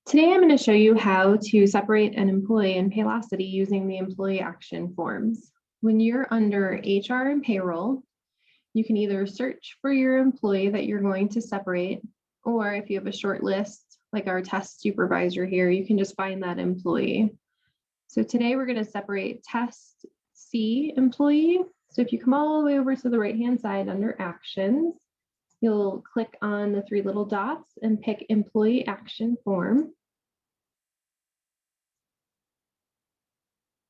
Today, I'm going to show you how to separate an employee in Paylocity using the employee action forms. When you're under HR and payroll, you can either search for your employee that you're going to separate, or if you have a short list, like our test supervisor here, you can just find that employee. So today we're going to separate test C employee. So if you come all the way over to the right-hand side under actions, you'll click on the three little dots and pick employee action form.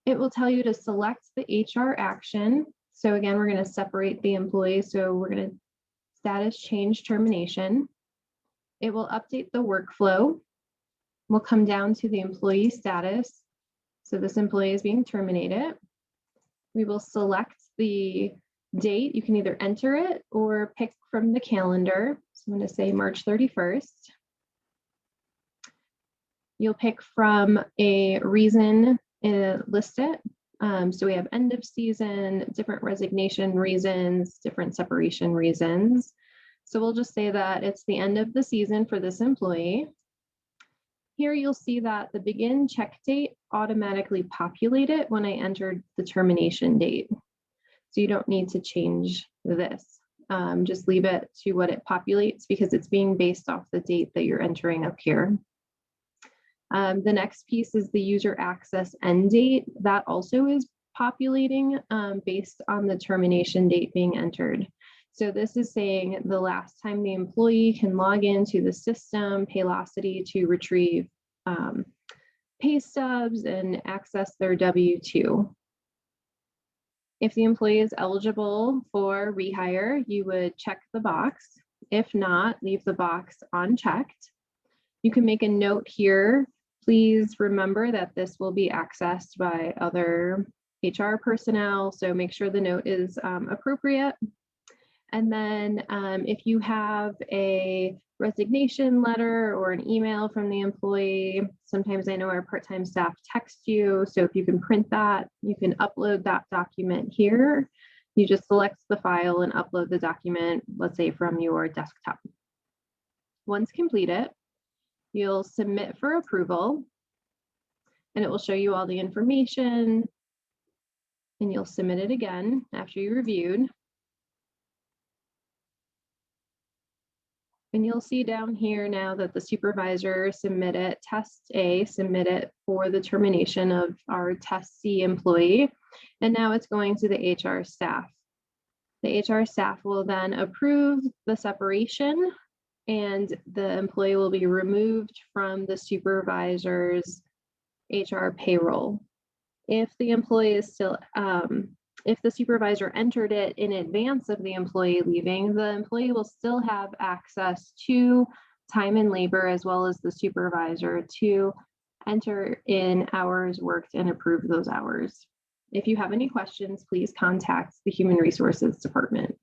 It will tell you to select the HR action. So again, we're going to separate the employee. So we're going to status change termination. It will update the workflow. We'll come down to the employee status. So this employee is being terminated. We will select the date. You can either enter it or pick from the calendar. So I'm going to say March 31st. You'll pick from a reason list it. So we have end of season, different resignation reasons, different separation reasons. So we'll just say that it's the end of the season for this employee. Here you'll see that the begin check date automatically populated when I entered the termination date. So you don't need to change this. Just leave it to what it populates because it's being based off the date that you're entering up here. The next piece is the user access end date. That also is populating based on the termination date being entered. So this is saying the last time the employee can log into the system, Paylocity, to retrieve pay stubs and access their W-2. If the employee is eligible for rehire, you would check the box. If not, leave the box unchecked. You can make a note here. Please remember that this will be accessed by other HR personnel, so make sure the note is appropriate. And then if you have a resignation letter or an email from the employee, sometimes I know our part-time staff text you, so if you can print that, you can upload that document here. You just select the file and upload the document, let's say from your desktop. Once completed, you'll submit for approval, and it will show you all the information, and you'll submit it again after you reviewed. And you'll see down here now that the supervisor submitted test A, submitted for the termination of our test C employee, and now it's going to the HR staff. The HR staff will then approve the separation, and the employee will be removed from the supervisor's HR payroll. If the employee is still, if the supervisor entered it in advance of the employee leaving, the employee will still have access to time and labor as well as the supervisor to enter in hours worked and approve those hours. If you have any questions, please contact the Human Resources Department.